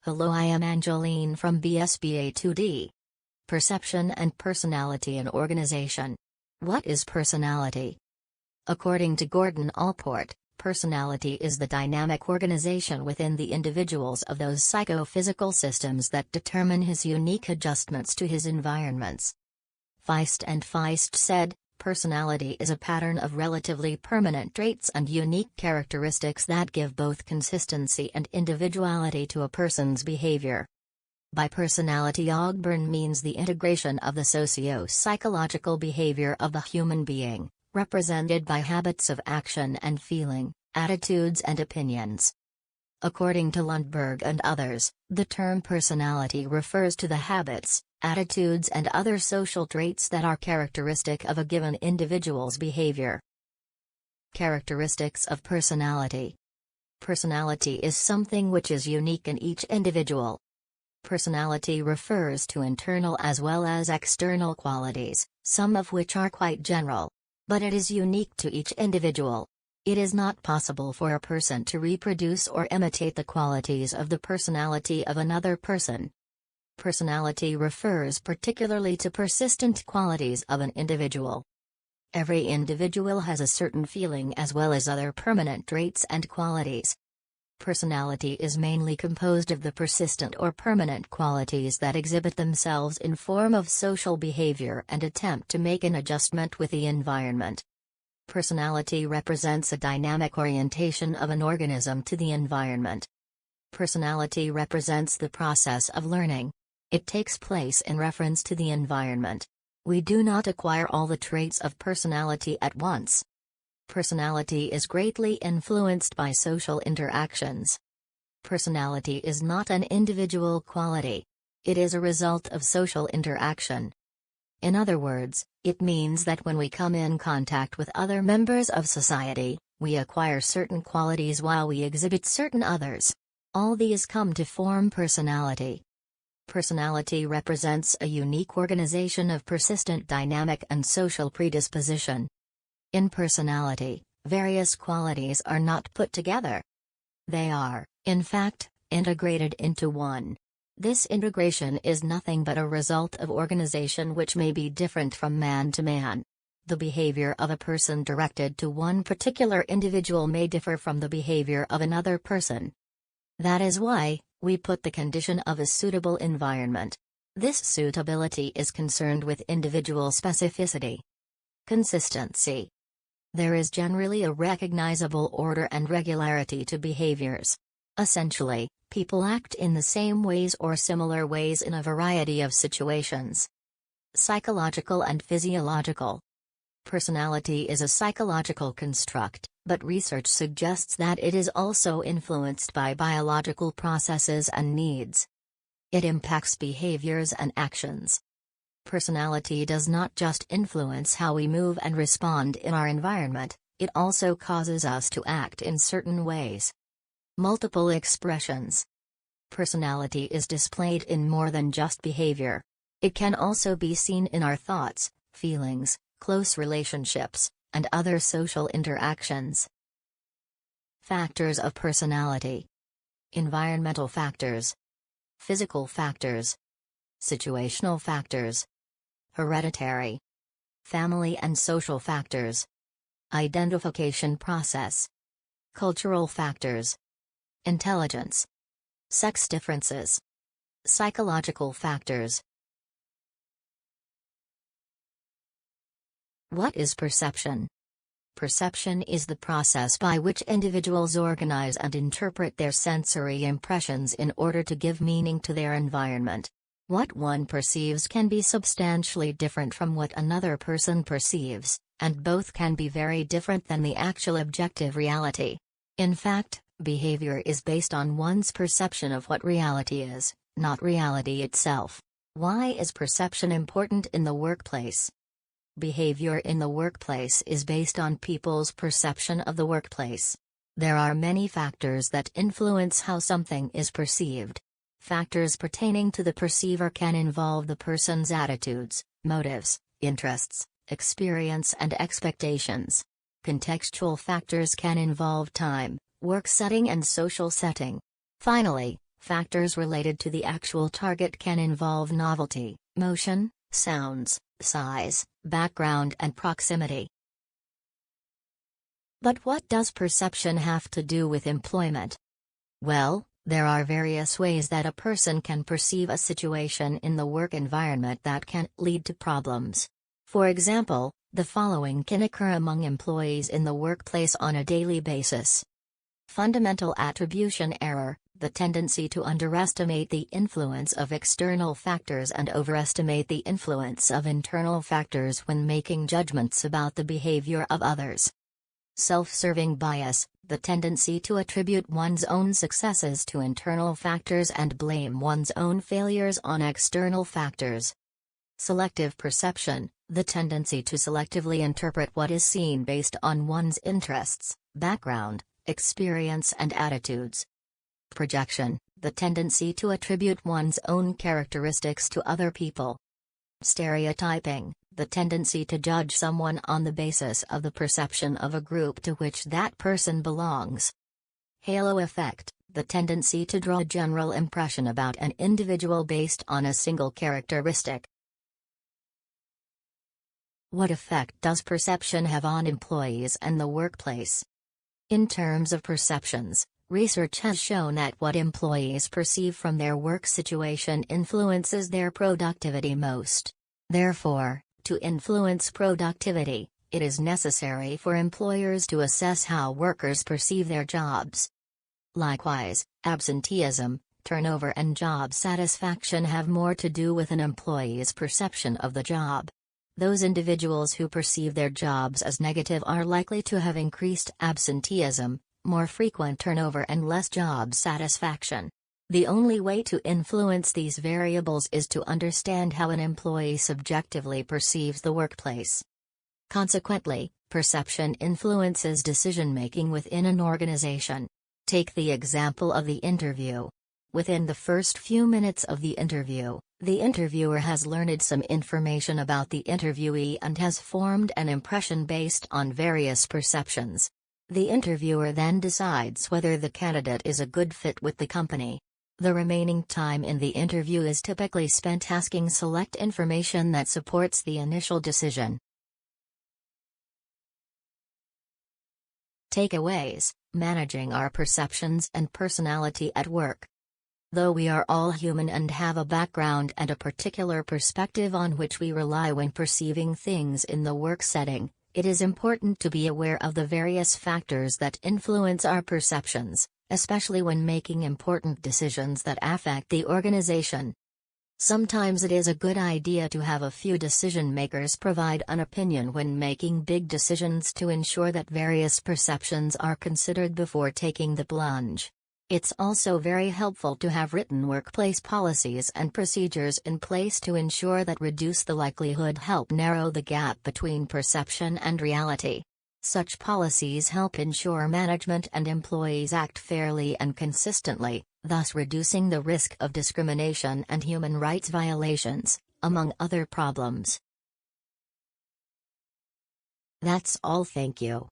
Hello, I am Angeline from BSBA 2D. Perception and Personality in Organization. What is personality? According to Gordon Allport, personality is the dynamic organization within the individuals of those psychophysical systems that determine his unique adjustments to his environments. Feist said, personality is a pattern of relatively permanent traits and unique characteristics that give both consistency and individuality to a person's behavior. By personality, Ogburn means the integration of the socio-psychological behavior of the human being, represented by habits of action and feeling, attitudes and opinions. According to Lundberg and others, the term personality refers to the habits, attitudes and other social traits that are characteristic of a given individual's behavior. Characteristics of personality. Personality is something which is unique in each individual. Personality refers to internal as well as external qualities, some of which are quite general. But it is unique to each individual. It is not possible for a person to reproduce or imitate the qualities of the personality of another person. Personality refers particularly to persistent qualities of an individual. Every individual has a certain feeling as well as other permanent traits and qualities. Personality is mainly composed of the persistent or permanent qualities that exhibit themselves in form of social behavior and attempt to make an adjustment with the environment. Personality represents a dynamic orientation of an organism to the environment. Personality represents the process of learning. It takes place in reference to the environment. We do not acquire all the traits of personality at once. Personality is greatly influenced by social interactions. Personality is not an individual quality. It is a result of social interaction. In other words, it means that when we come in contact with other members of society, we acquire certain qualities while we exhibit certain others. All these come to form personality. Personality represents a unique organization of persistent dynamic and social predisposition. In personality, various qualities are not put together. They are, in fact, integrated into one. This integration is nothing but a result of organization which may be different from man to man. The behavior of a person directed to one particular individual may differ from the behavior of another person. That is why we put the condition of a suitable environment. This suitability is concerned with individual specificity. Consistency. There is generally a recognizable order and regularity to behaviors. Essentially, people act in the same ways or similar ways in a variety of situations. Psychological and physiological. Personality is a psychological construct, but research suggests that it is also influenced by biological processes and needs. It impacts behaviors and actions. Personality does not just influence how we move and respond in our environment, it also causes us to act in certain ways. Multiple expressions. Personality is displayed in more than just behavior. It can also be seen in our thoughts, feelings, close relationships, and other social interactions. Factors of personality. Environmental factors. Physical factors. Situational factors. Hereditary. Family and social factors. Identification process. Cultural factors. Intelligence. Sex differences. Psychological factors. What is perception? Perception is the process by which individuals organize and interpret their sensory impressions in order to give meaning to their environment. What one perceives can be substantially different from what another person perceives, and both can be very different than the actual objective reality. In fact, behavior is based on one's perception of what reality is, not reality itself. Why is perception important in the workplace? Behavior in the workplace is based on people's perception of the workplace. There are many factors that influence how something is perceived. Factors pertaining to the perceiver can involve the person's attitudes, motives, interests, experience and expectations. Contextual factors can involve time, work setting and social setting. Finally, Factors related to the actual target can involve novelty, motion, sounds, size, background, and proximity. But what does perception have to do with employment? Well, there are various ways that a person can perceive a situation in the work environment that can lead to problems. For example, the following can occur among employees in the workplace on a daily basis. Fundamental attribution error, the tendency to underestimate the influence of external factors and overestimate the influence of internal factors when making judgments about the behavior of others. Self-serving bias, the tendency to attribute one's own successes to internal factors and blame one's own failures on external factors. Selective perception, the tendency to selectively interpret what is seen based on one's interests, background, experience, and attitudes. Projection, the tendency to attribute one's own characteristics to other people. Stereotyping, the tendency to judge someone on the basis of the perception of a group to which that person belongs. Halo effect, the tendency to draw a general impression about an individual based on a single characteristic. What effect does perception have on employees and the workplace? In terms of perceptions, research has shown that what employees perceive from their work situation influences their productivity most. Therefore, to influence productivity, it is necessary for employers to assess how workers perceive their jobs. Likewise, absenteeism, turnover, and job satisfaction have more to do with an employee's perception of the job. Those individuals who perceive their jobs as negative are likely to have increased absenteeism, more frequent turnover, and less job satisfaction. The only way to influence these variables is to understand how an employee subjectively perceives the workplace. Consequently, perception influences decision-making within an organization. Take the example of the interview. Within the first few minutes of the interview, the interviewer has learned some information about the interviewee and has formed an impression based on various perceptions. The interviewer then decides whether the candidate is a good fit with the company. The remaining time in the interview is typically spent asking select information that supports the initial decision. Takeaways: managing our perceptions and personality at work. Though we are all human and have a background and a particular perspective on which we rely when perceiving things in the work setting, it is important to be aware of the various factors that influence our perceptions, especially when making important decisions that affect the organization. Sometimes it is a good idea to have a few decision-makers provide an opinion when making big decisions to ensure that various perceptions are considered before taking the plunge. It's also very helpful to have written workplace policies and procedures in place to ensure that reduce the likelihood help narrow the gap between perception and reality. Such policies help ensure management and employees act fairly and consistently, thus reducing the risk of discrimination and human rights violations, among other problems. That's all. Thank you.